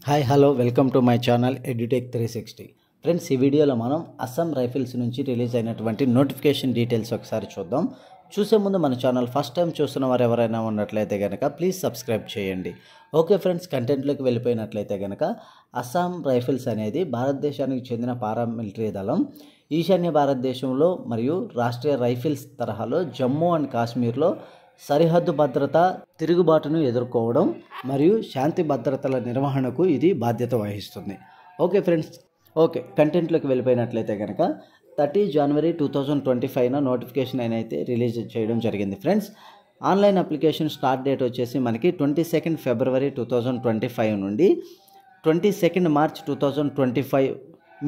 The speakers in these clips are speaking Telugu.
Hi hello welcome to my channel edutech 360. Friends, ఈ వీడియోలో మనం అస్సాం రైఫిల్స్ నుంచి రిలీజ్ అయినటువంటి నోటిఫికేషన్ డీటెయిల్స్ ఒకసారి చూద్దాం. చూసే ముందు మన ఛానల్ ఫస్ట్ టైం చూస్తున్న వారు ఎవరైనా ఉన్నట్లయితే కనుక ప్లీజ్ సబ్స్క్రైబ్ చేయండి. ఓకే ఫ్రెండ్స్, కంటెంట్లోకి వెళ్ళిపోయినట్లయితే కనుక అస్సాం రైఫిల్స్ అనేది భారతదేశానికి చెందిన పారామిలిటరీ దళం. ఈశాన్య భారతదేశంలో మరియు రాష్ట్రీయ రైఫిల్స్ తరహాలో జమ్మూ అండ్ కాశ్మీర్లో సరిహద్దు భద్రత, తిరుగుబాటును ఎదుర్కోవడం మరియు శాంతి భద్రతల నిర్వహణకు ఇది బాధ్యత వహిస్తుంది. ఓకే ఫ్రెండ్స్, కంటెంట్లోకి వెళ్ళిపోయినట్లయితే కనుక 30 జనవరి 2025 నోటిఫికేషన్ అయితే రిలీజ్ చేయడం జరిగింది. Friends, online application start date వచ్చేసి మనకి 22 ఫిబ్రవరి 2025 నుండి 22 మార్చ్ 2025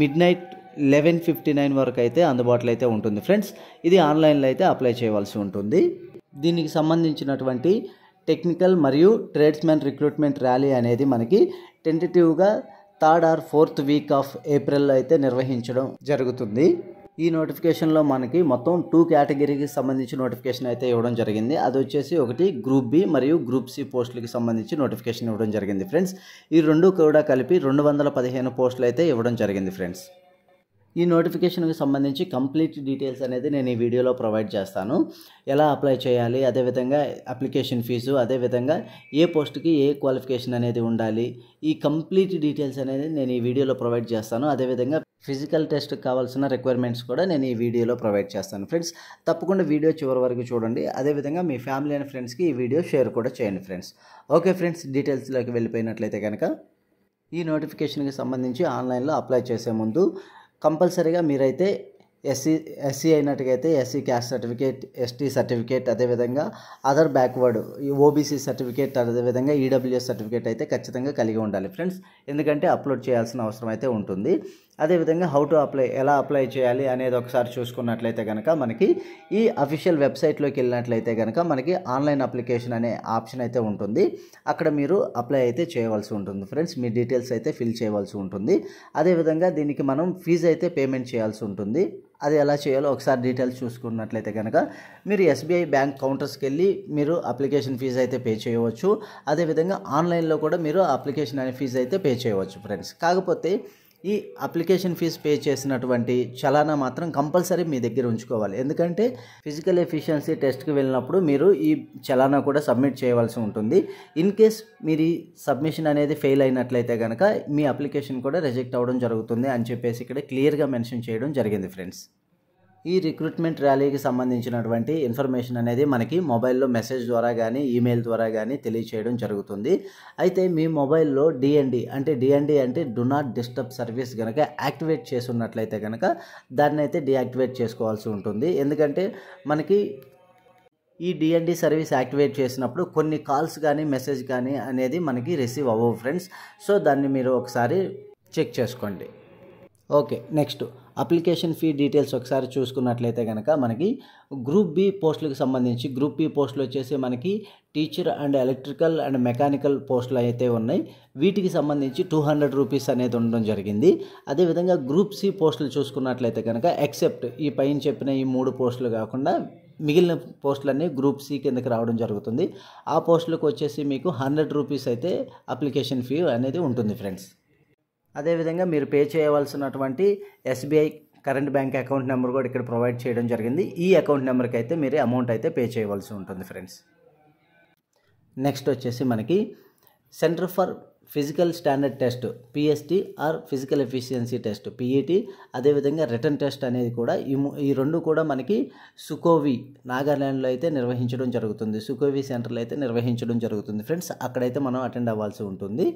మిడ్నైట్ 11:59 వరకు అయితే అందుబాటులో అయితే ఉంటుంది. ఫ్రెండ్స్, ఇది ఆన్లైన్లో అయితే అప్లై చేయవలసి ఉంటుంది. దీనికి సంబంధించినటువంటి టెక్నికల్ మరియు ట్రేడ్స్మెన్ రిక్రూట్మెంట్ ర్యాలీ అనేది మనకి టెంటేటివ్గా 3rd or 4th week off ఏప్రిల్లో అయితే నిర్వహించడం జరుగుతుంది. ఈ నోటిఫికేషన్లో మనకి మొత్తం 2 కేటగిరీకి సంబంధించి నోటిఫికేషన్ అయితే ఇవ్వడం జరిగింది. అది వచ్చేసి ఒకటి గ్రూప్ బి మరియు గ్రూప్ సి పోస్టులకి సంబంధించి నోటిఫికేషన్ ఇవ్వడం జరిగింది. ఫ్రెండ్స్, ఈ రెండు కూడా కలిపి 215 పోస్టులు అయితే ఇవ్వడం జరిగింది. ఫ్రెండ్స్, ఈ నోటిఫికేషన్కి సంబంధించి కంప్లీట్ డీటెయిల్స్ అనేది నేను ఈ వీడియోలో ప్రొవైడ్ చేస్తాను. ఎలా అప్లై చేయాలి, అదేవిధంగా అప్లికేషన్ ఫీజు, అదేవిధంగా ఏ పోస్ట్కి ఏ క్వాలిఫికేషన్ అనేది ఉండాలి, ఈ కంప్లీట్ డీటెయిల్స్ అనేది నేను ఈ వీడియోలో ప్రొవైడ్ చేస్తాను. అదేవిధంగా ఫిజికల్ టెస్ట్కి కావాల్సిన రిక్వైర్మెంట్స్ కూడా నేను ఈ వీడియోలో ప్రొవైడ్ చేస్తాను. ఫ్రెండ్స్, తప్పకుండా వీడియో చివరి వరకు చూడండి. అదేవిధంగా మీ ఫ్యామిలీ అండ్ ఫ్రెండ్స్కి ఈ వీడియో షేర్ కూడా చేయండి. ఫ్రెండ్స్, ఓకే ఫ్రెండ్స్, డీటెయిల్స్లోకి వెళ్ళిపోయినట్లయితే కనుక ఈ నోటిఫికేషన్కి సంబంధించి ఆన్లైన్లో అప్లై చేసే ముందు కంపల్సరీగా మీరైతే ఎస్సీ అయినట్టుగైతే SC caste certificate, ST certificate, అదేవిధంగా అదర్ బ్యాక్వర్డ్ ఓబీసీ సర్టిఫికేట్, అదేవిధంగా ఈడబ్ల్యూఎస్ సర్టిఫికేట్ అయితే ఖచ్చితంగా కలిగి ఉండాలి. ఫ్రెండ్స్, ఎందుకంటే అప్లోడ్ చేయాల్సిన అవసరం అయితే ఉంటుంది. అదేవిధంగా హౌ టు అప్లై, ఎలా అప్లై చేయాలి అనేది ఒకసారి చూసుకున్నట్లయితే కనుక మనకి ఈ అఫీషియల్ వెబ్సైట్లోకి వెళ్ళినట్లయితే కనుక మనకి ఆన్లైన్ అప్లికేషన్ అనే ఆప్షన్ అయితే ఉంటుంది. అక్కడ మీరు అప్లై అయితే చేయవలసి ఉంటుంది. ఫ్రెండ్స్, మీ డీటెయిల్స్ అయితే ఫిల్ చేయవలసి ఉంటుంది. అదేవిధంగా దీనికి మనం ఫీజు అయితే పేమెంట్ చేయాల్సి ఉంటుంది. అది ఎలా చేయాలో ఒకసారి డీటెయిల్స్ చూసుకున్నట్లయితే కనుక మీరు ఎస్బీఐ బ్యాంక్ కౌంటర్స్కి వెళ్ళి మీరు అప్లికేషన్ ఫీజు అయితే పే చేయవచ్చు. అదేవిధంగా ఆన్లైన్లో కూడా మీరు అప్లికేషన్ అనే ఫీజు అయితే పే చేయవచ్చు. ఫ్రెండ్స్, కాకపోతే ఈ అప్లికేషన్ ఫీజు పే చేసినటువంటి చలానా మాత్రం కంపల్సరీ మీ దగ్గర ఉంచుకోవాలి. ఎందుకంటే ఫిజికల్ ఎఫిషియన్సీ టెస్ట్కి వెళ్ళినప్పుడు మీరు ఈ చలానా కూడా సబ్మిట్ చేయవలసి ఉంటుంది. ఇన్ కేస్ మీరు ఈ సబ్మిషన్ అనేది ఫెయిల్ అయినట్లయితే కనుక మీ అప్లికేషన్ కూడా రిజెక్ట్ అవ్వడం జరుగుతుంది అని చెప్పేసి ఇక్కడ క్లియర్గా మెన్షన్ చేయడం జరిగింది. ఫ్రెండ్స్, ఈ రిక్రూట్మెంట్ ర్యాలీకి సంబంధించినటువంటి ఇన్ఫర్మేషన్ అనేది మనకి మొబైల్లో మెసేజ్ ద్వారా కానీ ఈమెయిల్ ద్వారా కానీ తెలియచేయడం జరుగుతుంది. అయితే మీ మొబైల్లో డిఎన్డి అంటే డు నాట్ డిస్టర్బ్ సర్వీస్ కనుక యాక్టివేట్ చేసి ఉన్నట్లయితే కనుక దాన్ని అయితే డీయాక్టివేట్ చేసుకోవాల్సి ఉంటుంది. ఎందుకంటే మనకి ఈ డిఎన్డి సర్వీస్ యాక్టివేట్ చేసినప్పుడు కొన్ని కాల్స్ కానీ మెసేజ్ కానీ అనేది మనకి రిసీవ్ అవ్వవు. ఫ్రెండ్స్, సో దాన్ని మీరు ఒకసారి చెక్ చేసుకోండి. Okay, next application fee details ఒకసారి చూసుకున్నట్లయితే కనుక మనకి గ్రూప్ బి పోస్టులకు సంబంధించి గ్రూప్ బి పోస్టులు వచ్చేసి మనకి teacher and electrical and mechanical పోస్టులు అయితే ఉన్నాయి. వీటికి సంబంధించి 200 రూపీస్ అనేది ఉండడం జరిగింది. అదేవిధంగా గ్రూప్ సి పోస్టులు చూసుకున్నట్లయితే కనుక ఎక్సెప్ట్ ఈ పైన చెప్పిన ఈ 3 పోస్టులు కాకుండా మిగిలిన పోస్టులన్నీ గ్రూప్ సి కిందకి రావడం జరుగుతుంది. ఆ పోస్టులకు వచ్చేసి మీకు 100 రూపీస్ అయితే అప్లికేషన్ ఫీ అనేది ఉంటుంది. ఫ్రెండ్స్, అదేవిధంగా మీరు పే చేయవలసినటువంటి SBI current bank account number కూడా ఇక్కడ ప్రొవైడ్ చేయడం జరిగింది. ఈ అకౌంట్ నెంబర్కి అయితే మీరు అమౌంట్ అయితే పే చేయవలసి ఉంటుంది. ఫ్రెండ్స్, నెక్స్ట్ వచ్చేసి మనకి centre for physical standard test PST or physical efficiency test PET, అదేవిధంగా రిటర్న్ టెస్ట్ అనేది కూడా ఈ రెండు కూడా మనకి సుకోవి నాగాల్యాండ్లో అయితే నిర్వహించడం జరుగుతుంది. సుకోవి సెంటర్లో అయితే నిర్వహించడం జరుగుతుంది. ఫ్రెండ్స్, అక్కడైతే మనం అటెండ్ అవ్వాల్సి ఉంటుంది.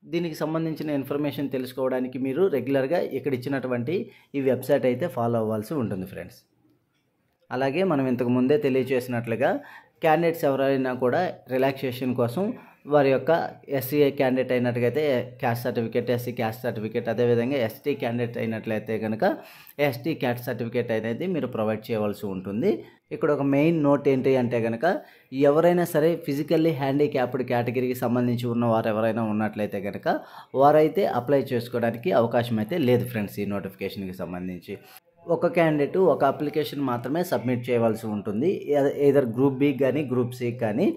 దీనికి సంబంధించిన ఇన్ఫర్మేషన్ తెలుసుకోవడానికి మీరు రెగ్యులర్గా ఇక్కడ ఇచ్చినటువంటి ఈ వెబ్సైట్ అయితే ఫాలో అవ్వాల్సి ఉంటుంది. ఫ్రెండ్స్, అలాగే మనం ఇంతకు ముందే తెలియజేసినట్లుగా క్యాండిడేట్స్ ఎవరైనా కూడా రిలాక్సేషన్ కోసం వారి యొక్క ఎస్సీఐ క్యాండిడేట్ అయినట్టుగైతే caste certificate, SC caste certificate, అదేవిధంగా ఎస్టీ క్యాండిడేట్ అయినట్లయితే కనుక ఎస్టీ క్యాస్ట్ సర్టిఫికేట్ అనేది మీరు ప్రొవైడ్ చేయవలసి ఉంటుంది. ఇక్కడ ఒక మెయిన్ నోట్ ఏంటి అంటే కనుక ఎవరైనా సరే ఫిజికల్లీ హ్యాండిక్యాప్డ్ కేటగిరీకి సంబంధించి ఉన్న వారు ఎవరైనా ఉన్నట్లయితే కనుక వారైతే అప్లై చేసుకోవడానికి అవకాశం అయితే లేదు. ఫ్రెండ్స్, ఈ నోటిఫికేషన్కి సంబంధించి ఒక క్యాండిడేట్ ఒక అప్లికేషన్ మాత్రమే సబ్మిట్ చేయవలసి ఉంటుంది. ఏదర్ గ్రూప్ బి కానీ గ్రూప్ సి కానీ,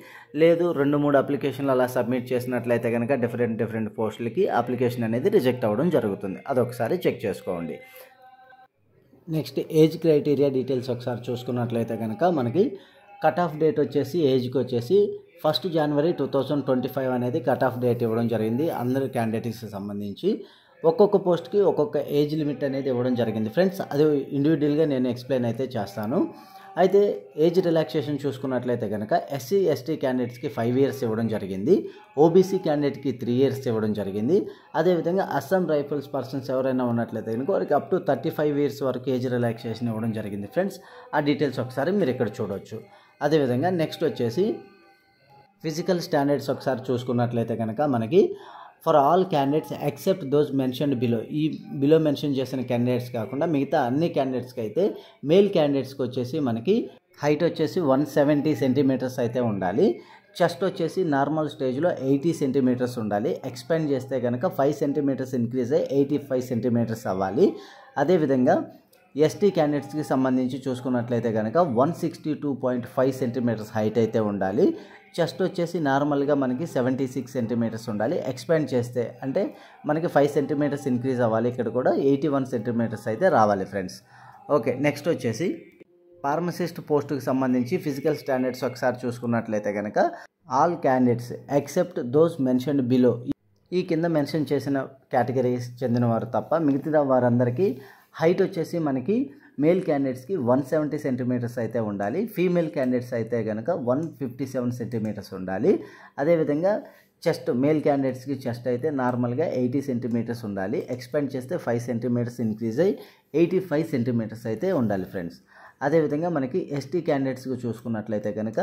లేదు 2-3 అప్లికేషన్లు అలా సబ్మిట్ చేసినట్లయితే కనుక డిఫరెంట్ పోస్టులకి అప్లికేషన్ అనేది రిజెక్ట్ అవ్వడం జరుగుతుంది. అదొకసారి చెక్ చేసుకోండి. నెక్స్ట్ ఏజ్ క్రైటీరియా డీటెయిల్స్ ఒకసారి చూసుకున్నట్లయితే కనుక మనకి కట్ ఆఫ్ డేట్ వచ్చేసి ఏజ్కి వచ్చేసి 1 జనవరి 2025 అనేది కట్ ఆఫ్ డేట్ ఇవ్వడం జరిగింది అందరి క్యాండిడేట్స్కి సంబంధించి. ఒక్కొక్క పోస్ట్కి ఒక్కొక్క ఏజ్ లిమిట్ అనేది ఇవ్వడం జరిగింది ఫ్రెండ్స్. అది ఇండివిజువల్గా నేను ఎక్స్ప్లెయిన్ అయితే చేస్తాను. అయితే ఏజ్ రిలాక్సేషన్ చూసుకున్నట్లయితే కనుక ఎస్సీ ఎస్టీ క్యాండిడేట్స్కి 5 ఇయర్స్ ఇవ్వడం జరిగింది, ఓబీసీ క్యాండిడేట్కి 3 ఇయర్స్ ఇవ్వడం జరిగింది. అదేవిధంగా అస్సాం రైఫిల్స్ పర్సన్స్ ఎవరైనా ఉన్నట్లయితే కనుక వారికి అప్ టు 35 ఇయర్స్ వరకు ఏజ్ రిలాక్సేషన్ ఇవ్వడం జరిగింది ఫ్రెండ్స్. ఆ డీటెయిల్స్ ఒకసారి మీరు ఇక్కడ చూడవచ్చు. అదేవిధంగా నెక్స్ట్ వచ్చేసి ఫిజికల్ స్టాండర్డ్స్ ఒకసారి చూసుకున్నట్లయితే కనుక మనకి for all candidates except those mentioned below, ఈ బిలో మెన్షన్ చేసిన క్యాండిడేట్స్ కాకుండా మిగతా అన్ని క్యాండిడేట్స్కి అయితే మేల్ క్యాండిడేట్స్కి వచ్చేసి మనకి హైట్ వచ్చేసి 170 సెంటీమీటర్స్ అయితే ఉండాలి. చెస్ట్ వచ్చేసి నార్మల్ స్టేజ్లో 80 సెంటీమీటర్స్ ఉండాలి. ఎక్స్పాండ్ చేస్తే కనుక 5 సెంటీమీటర్స్ ఇంక్రీజ్ అయ్యి 85 సెంటీమీటర్స్ అవ్వాలి. అదేవిధంగా ఎస్టీ క్యాండిడేట్స్కి సంబంధించి చూసుకున్నట్లయితే కనుక 162.5 సెంటీమీటర్స్ హైట్ అయితే ఉండాలి. చెస్ట్ వచ్చేసి నార్మల్గా మనకి 76 సెంటీమీటర్స్ ఉండాలి. ఎక్స్పాండ్ చేస్తే అంటే మనకి 5 సెంటీమీటర్స్ ఇంక్రీజ్ అవ్వాలి. ఇక్కడ కూడా 81 సెంటీమీటర్స్ అయితే రావాలి ఫ్రెండ్స్. ఓకే, నెక్స్ట్ వచ్చేసి ఫార్మసిస్ట్ పోస్టుకి సంబంధించి ఫిజికల్ స్టాండర్డ్స్ ఒకసారి చూసుకున్నట్లయితే కనుక all candidates except those mentioned below, ఈ కింద మెన్షన్ చేసిన కేటగిరీస్ చెందిన వారు తప్ప మిగతా వారందరికీ హైట్ వచ్చేసి మనకి మేల్ క్యాండిడేట్స్కి 170 సెంటీమీటర్స్ అయితే ఉండాలి. ఫీమేల్ క్యాండిడేట్స్ అయితే కనుక 157 సెంటీమీటర్స్ ఉండాలి. అదేవిధంగా చెస్ట్ మేల్ క్యాండిడేట్స్కి చెస్ట్ అయితే నార్మల్గా 80 సెంటీమీటర్స్ ఉండాలి. ఎక్స్పాండ్ చేస్తే 5 సెంటీమీటర్స్ ఇంక్రీజ్ అయ్యి 85 సెంటీమీటర్స్ అయితే ఉండాలి ఫ్రెండ్స్. అదేవిధంగా మనకి ఎస్టీ క్యాండిడేట్స్కి చూసుకున్నట్లయితే కనుక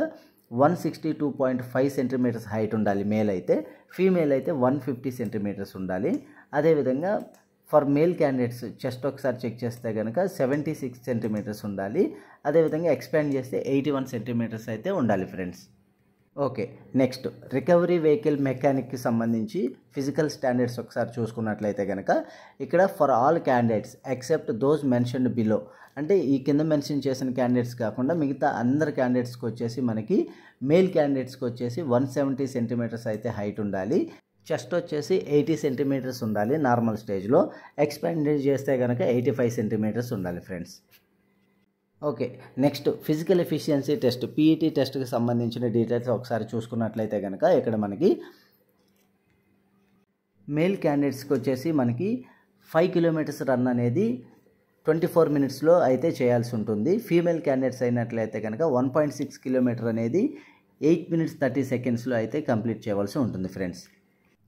162.5 సెంటీమీటర్స్ హైట్ ఉండాలి మేల్ అయితే, ఫీమేల్ అయితే 150 సెంటీమీటర్స్ ఉండాలి. అదేవిధంగా ఫర్ మేల్ క్యాండిడేట్స్ చెస్ట్ ఒకసారి చెక్ చేస్తే కనుక 76 సెంటీమీటర్స్ ఉండాలి. అదేవిధంగా ఎక్స్పాండ్ చేస్తే 81 సెంటీమీటర్స్ అయితే ఉండాలి friends. Okay, next recovery vehicle మెకానిక్కి సంబంధించి ఫిజికల్ స్టాండర్డ్స్ ఒకసారి చూసుకున్నట్లయితే కనుక ఇక్కడ for all candidates except those mentioned below, అంటే ఈ కింద మెన్షన్ చేసిన క్యాండిడేట్స్ కాకుండా మిగతా అందరి క్యాండిడేట్స్కి వచ్చేసి మనకి మేల్ క్యాండిడేట్స్కి వచ్చేసి 170 సెంటీమీటర్స్ అయితే హైట్ ఉండాలి. చెస్ట్ వచ్చేసి 80 సెంటీమీటర్స్ ఉండాలి నార్మల్ స్టేజ్లో. ఎక్స్పాండ్ చేస్తే కనుక 85 సెంటీమీటర్స్ ఉండాలి friends. Okay, next physical efficiency test PET టెస్ట్కి సంబంధించిన డీటెయిల్స్ ఒకసారి చూసుకున్నట్లయితే కనుక ఇక్కడ మనకి మేల్ క్యాండిడేట్స్కి వచ్చేసి మనకి 5 కిలోమీటర్స్ రన్ అనేది 24 మినిట్స్లో అయితే చేయాల్సి ఉంటుంది. ఫీమేల్ క్యాండిడేట్స్ అయినట్లయితే కనుక 1.6 కిలోమీటర్ అనేది 8 మినిట్స్ 30 సెకండ్స్లో అయితే కంప్లీట్ చేయవలసి ఉంటుంది ఫ్రెండ్స్.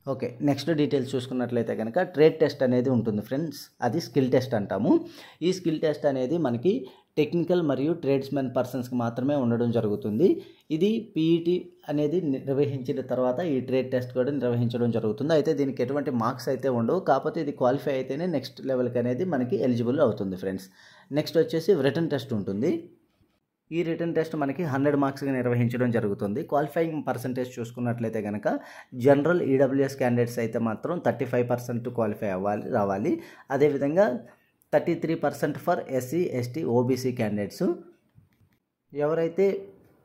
ఓకే, నెక్స్ట్ డీటెయిల్స్ చూసుకున్నట్లయితే కనుక ట్రేడ్ టెస్ట్ అనేది ఉంటుంది ఫ్రెండ్స్. అది స్కిల్ టెస్ట్ అంటాము. ఈ స్కిల్ టెస్ట్ అనేది మనకి టెక్నికల్ మరియు ట్రేడ్స్మెన్ పర్సన్స్కి మాత్రమే ఉండడం జరుగుతుంది. ఇది పీఈటీ అనేది నిర్వహించిన తర్వాత ఈ ట్రేడ్ టెస్ట్ కూడా నిర్వహించడం జరుగుతుంది. అయితే దీనికి ఎటువంటి మార్క్స్ అయితే ఉండవు, కాకపోతే ఇది క్వాలిఫై అయితేనే నెక్స్ట్ లెవెల్కి అనేది మనకి ఎలిజిబుల్ అవుతుంది ఫ్రెండ్స్. నెక్స్ట్ వచ్చేసి రిటన్ టెస్ట్ ఉంటుంది. ఈ రిటన్ టెస్ట్ మనకి 100 మార్క్స్గా నిర్వహించడం జరుగుతుంది. క్వాలిఫైయింగ్ పర్సంటేజ్ చూసుకున్నట్లయితే కనుక జనరల్ ఈడబ్ల్యూఎస్ క్యాండిడేట్స్ అయితే మాత్రం 35% క్వాలిఫై రావాలి. అదేవిధంగా 33% for SC ST OBC candidates. ఎవరైతే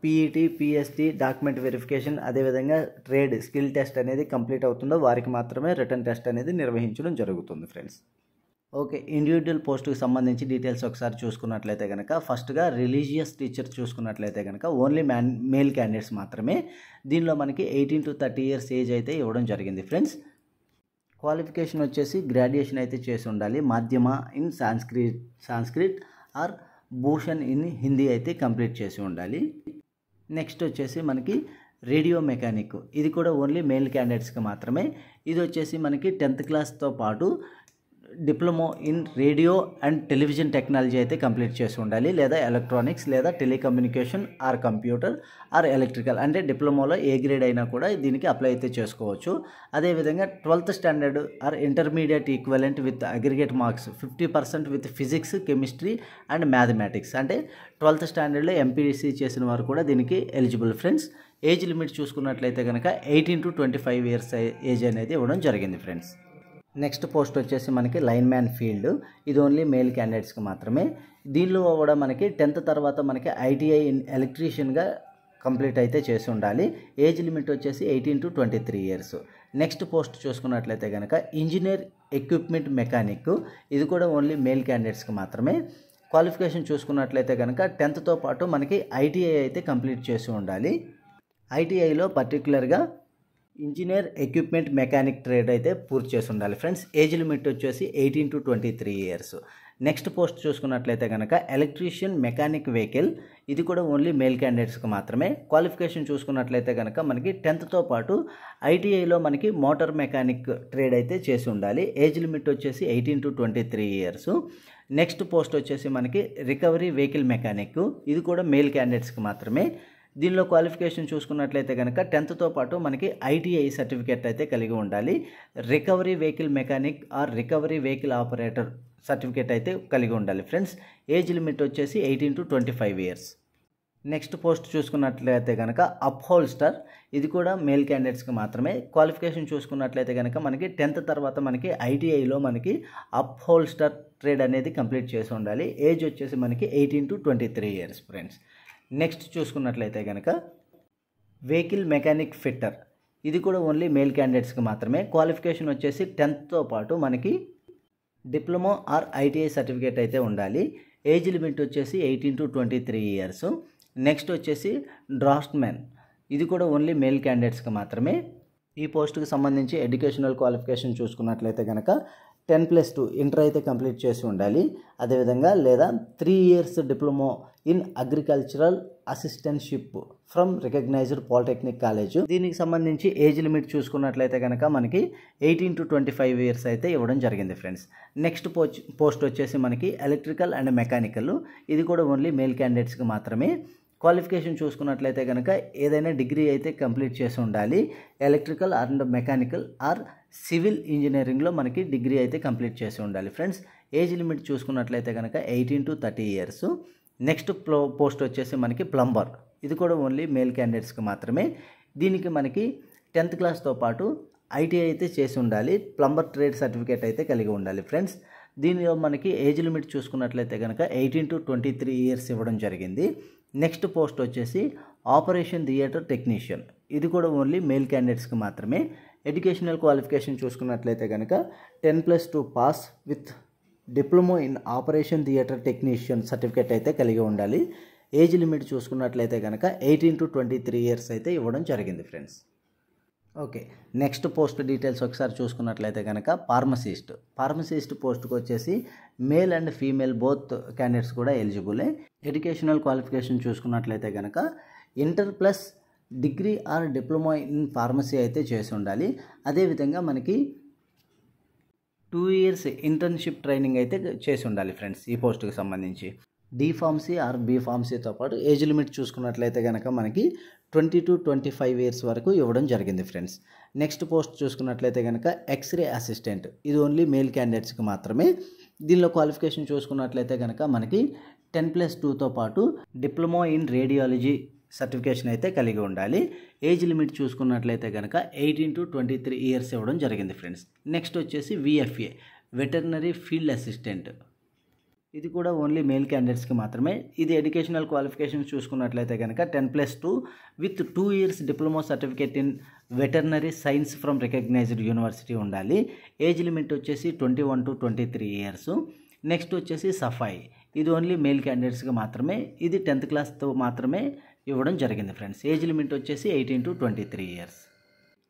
పీఈటీ పిఎస్టీ డాక్యుమెంట్ వెరిఫికేషన్ అదేవిధంగా ట్రేడ్ స్కిల్ టెస్ట్ అనేది కంప్లీట్ అవుతుందో వారికి మాత్రమే రిటన్ టెస్ట్ అనేది నిర్వహించడం జరుగుతుంది ఫ్రెండ్స్. ఓకే, ఇండివిజువల్ పోస్టుకి సంబంధించి డీటెయిల్స్ ఒకసారి చూసుకున్నట్లయితే కనుక ఫస్ట్గా రిలీజియస్ టీచర్ చూసుకున్నట్లయితే కనుక ఓన్లీ మేల్ క్యాండిడేట్స్ మాత్రమే. దీనిలో మనకి 18 to 30 ఇయర్స్ ఏజ్ అయితే ఇవ్వడం జరిగింది ఫ్రెండ్స్. క్వాలిఫికేషన్ వచ్చేసి గ్రాడ్యుయేషన్ అయితే చేసి ఉండాలి. Madhyama in Sanskrit or Bhushan in Hindi అయితే కంప్లీట్ చేసి ఉండాలి. నెక్స్ట్ వచ్చేసి మనకి రేడియో మెకానిక్, ఇది కూడా ఓన్లీ మేల్ క్యాండిడేట్స్కి మాత్రమే. ఇది వచ్చేసి మనకి 10th క్లాస్తో పాటు diploma in radio and television technology అయితే కంప్లీట్ చేసి ఉండాలి, లేదా ఎలక్ట్రానిక్స్ లేదా telecommunication or computer are electrical, అంటే డిప్లొమాలో ఏ గ్రేడ్ అయినా కూడా దీనికి అప్లై అయితే చేసుకోవచ్చు. అదేవిధంగా 12th standard are intermediate equivalent with aggregate marks 50% with physics chemistry and mathematics, అంటే 12th స్టాండర్డ్లో ఎంపీసీ చేసిన వారు కూడా దీనికి ఎలిజిబుల్ ఫ్రెండ్స్. ఏజ్ లిమిట్ చూసుకున్నట్లయితే కనుక 18 to 25 ఇయర్స్ ఏజ్ అనేది ఇవ్వడం జరిగింది ఫ్రెండ్స్. నెక్స్ట్ పోస్ట్ వచ్చేసి మనకి లైన్ మ్యాన్ ఫీల్డ్, ఇది ఓన్లీ మేల్ క్యాండిడేట్స్కి మాత్రమే. దీనిలో కూడా మనకి 10th తర్వాత మనకి ఐటీఐ ఇన్ ఎలక్ట్రీషియన్గా కంప్లీట్ అయితే చేసి ఉండాలి. ఏజ్ లిమిట్ వచ్చేసి 18 to 23 years. నెక్స్ట్ పోస్ట్ చూసుకున్నట్లయితే కనుక ఇంజనీర్ ఎక్విప్మెంట్ మెకానిక్, ఇది కూడా ఓన్లీ మేల్ క్యాండిడేట్స్కి మాత్రమే. క్వాలిఫికేషన్ చూసుకున్నట్లయితే కనుక 10th పాటు మనకి ఐటీఐ అయితే కంప్లీట్ చేసి ఉండాలి. ఐటీఐలో పర్టికులర్గా ఇంజనీర్ ఎక్విప్మెంట్ మెకానిక్ ట్రేడ్ అయితే పూర్తి చేసి ఉండాలి ఫ్రెండ్స్. ఏజ్ లిమిట్ వచ్చేసి 18 to 23 years. నెక్స్ట్ పోస్ట్ చూసుకున్నట్లయితే కనుక ఎలక్ట్రీషియన్ మెకానిక్ వెహికల్, ఇది కూడా ఓన్లీ మేల్ క్యాండిడేట్స్కి మాత్రమే. క్వాలిఫికేషన్ చూసుకున్నట్లయితే కనుక మనకి 10th పాటు ఐటీఐలో మనకి మోటార్ మెకానిక్ ట్రేడ్ అయితే చేసి ఉండాలి. ఏజ్ లిమిట్ వచ్చేసి 18 to 23 years. నెక్స్ట్ పోస్ట్ వచ్చేసి మనకి రికవరీ వెహికల్ మెకానిక్, ఇది కూడా మేల్ క్యాండిడేట్స్కి మాత్రమే. దీనిలో క్వాలిఫికేషన్ చూసుకున్నట్లయితే కనుక 10th పాటు మనకి ఐటీఐ సర్టిఫికేట్ అయితే కలిగి ఉండాలి. Recovery vehicle mechanic or recovery vehicle operator certificate అయితే కలిగి ఉండాలి ఫ్రెండ్స్. ఏజ్ లిమిట్ వచ్చేసి 18 to 25 years. నెక్స్ట్ పోస్ట్ చూసుకున్నట్లయితే కనుక అప్హోల్స్టర్, ఇది కూడా మేల్ క్యాండిడేట్స్కి మాత్రమే. క్వాలిఫికేషన్ చూసుకున్నట్లయితే కనుక మనకి 10th తర్వాత మనకి ఐటీఐలో మనకి అప్హోల్స్టర్ ట్రేడ్ అనేది కంప్లీట్ చేసి ఉండాలి. ఏజ్ వచ్చేసి మనకి 18 to 23 years ఫ్రెండ్స్. నెక్స్ట్ చూసుకున్నట్లయితే కనుక వెహికల్ మెకానిక్ ఫిట్టర్, ఇది కూడా ఓన్లీ మేల్ క్యాండిడేట్స్కి మాత్రమే. క్వాలిఫికేషన్ వచ్చేసి 10th పాటు మనకి డిప్లొమా ఆర్ ఐటీఐ సర్టిఫికేట్ అయితే ఉండాలి. ఏజ్ లిమిట్ వచ్చేసి 18 to 23 years. నెక్స్ట్ వచ్చేసి డ్రాఫ్ట్మెన్, ఇది కూడా ఓన్లీ మేల్ క్యాండిడేట్స్కి మాత్రమే. ఈ పోస్ట్కి సంబంధించి ఎడ్యుకేషనల్ క్వాలిఫికేషన్ చూసుకున్నట్లయితే కనుక 10+2 ఇంటర్ అయితే కంప్లీట్ చేసి ఉండాలి. అదేవిధంగా లేదా 3 years diploma in agricultural assistantship from recognised polytechnic college. దీనికి సంబంధించి ఏజ్ లిమిట్ చూసుకున్నట్లయితే కనుక మనకి 18 to 25 years అయితే ఇవ్వడం జరిగింది ఫ్రెండ్స్. నెక్స్ట్ పోస్ట్ వచ్చేసి మనకి ఎలక్ట్రికల్ అండ్ మెకానికల్, ఇది కూడా ఓన్లీ మేల్ క్యాండిడేట్స్కి మాత్రమే. క్వాలిఫికేషన్ చూసుకున్నట్లయితే కనుక ఏదైనా డిగ్రీ అయితే కంప్లీట్ చేసి ఉండాలి. Electrical and mechanical are civil ఇంజనీరింగ్లో మనకి డిగ్రీ అయితే కంప్లీట్ చేసి ఉండాలి ఫ్రెండ్స్. ఏజ్ లిమిట్ చూసుకున్నట్లయితే కనుక 18 to 30 years. నెక్స్ట్ పోస్ట్ వచ్చేసి మనకి ప్లంబర్, ఇది కూడా ఓన్లీ మేల్ క్యాండిడేట్స్కి మాత్రమే. దీనికి మనకి 10th క్లాస్తో పాటు ఐటీఐ అయితే చేసి ఉండాలి. ప్లంబర్ ట్రేడ్ సర్టిఫికేట్ అయితే కలిగి ఉండాలి ఫ్రెండ్స్. దీనిలో మనకి ఏజ్ లిమిట్ చూసుకున్నట్లయితే కనుక 18 to 23 years ఇవ్వడం జరిగింది. నెక్స్ట్ పోస్ట్ వచ్చేసి ఆపరేషన్ థియేటర్ టెక్నీషియన్, ఇది కూడా ఓన్లీ మేల్ క్యాండిడేట్స్కి మాత్రమే. ఎడ్యుకేషనల్ క్వాలిఫికేషన్ చూసుకున్నట్లయితే కనుక 10+2 pass with diploma in operation theatre technician certificate అయితే కలిగి ఉండాలి. ఏజ్ లిమిట్ చూసుకున్నట్లయితే కనుక 18 to 23 years అయితే ఇవ్వడం జరిగింది friends. Okay, next post details ఒకసారి చూసుకున్నట్లయితే కనుక ఫార్మసిస్ట్ పోస్ట్కి వచ్చేసి male and female both candidates కూడా ఎలిజిబులే. ఎడ్యుకేషనల్ క్వాలిఫికేషన్ చూసుకున్నట్లయితే కనుక inter plus degree or diploma in pharmacy అయితే చేసి ఉండాలి. అదేవిధంగా మనకి 2 years ఇంటర్న్షిప్ ట్రైనింగ్ అయితే చేసి ఉండాలి ఫ్రెండ్స్. ఈ పోస్ట్కి సంబంధించి డి ఫార్మసీ ఆర్ బి ఫార్మసీతో పాటు ఏజ్ లిమిట్ చూసుకున్నట్లయితే కనుక మనకి 20 to 25 years వరకు ఇవ్వడం జరిగింది ఫ్రెండ్స్. నెక్స్ట్ పోస్ట్ చూసుకున్నట్లయితే కనుక ఎక్స్రే అసిస్టెంట్, ఇది ఓన్లీ మేల్ క్యాండిడేట్స్కి మాత్రమే. దీనిలో క్వాలిఫికేషన్ చూసుకున్నట్లయితే కనుక మనకి 10+2తో పాటు డిప్లొమా ఇన్ రేడియాలజీ సర్టిఫికేషన్ అయితే కలిగి ఉండాలి. ఏజ్ లిమిట్ చూసుకున్నట్లయితే కనుక 18 to 23 years ఇవ్వడం జరిగింది ఫ్రెండ్స్. నెక్స్ట్ వచ్చేసి విఎఫ్ఏ వెటర్నరీ ఫీల్డ్ అసిస్టెంట్, ఇది కూడా ఓన్లీ మేల్ క్యాండిడేట్స్కి మాత్రమే. ఇది ఎడ్యుకేషనల్ క్వాలిఫికేషన్ చూసుకున్నట్లయితే కనుక 10+2 with 2 years diploma certificate in veterinary science from recognised university ఉండాలి. ఏజ్ లిమిట్ వచ్చేసి 21 to 23 years. నెక్స్ట్ వచ్చేసి సఫాయి, ఇది ఓన్లీ మేల్ క్యాండిడేట్స్కి మాత్రమే. ఇది 10th క్లాస్తో మాత్రమే ఇవ్వడం జరిగింది ఫ్రెండ్స్. ఏజ్ లిమిట్ వచ్చేసి 18 to 23 years.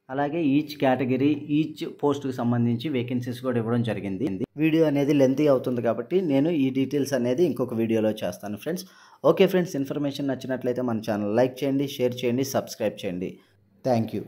అలాగే ఈచ్ కేటగిరీ ఈచ్ పోస్ట్కి సంబంధించి వేకెన్సీస్ కూడా ఇవ్వడం జరిగింది. వీడియో అనేది లెంతీ అవుతుంది కాబట్టి నేను ఈ డీటెయిల్స్ అనేది ఇంకొక వీడియోలో చేస్తాను ఫ్రెండ్స్. ఓకే ఫ్రెండ్స్, ఇన్ఫర్మేషన్ నచ్చినట్లయితే మన ఛానల్ లైక్ చేయండి, షేర్ చేయండి, సబ్స్క్రైబ్ చేయండి. Thank you.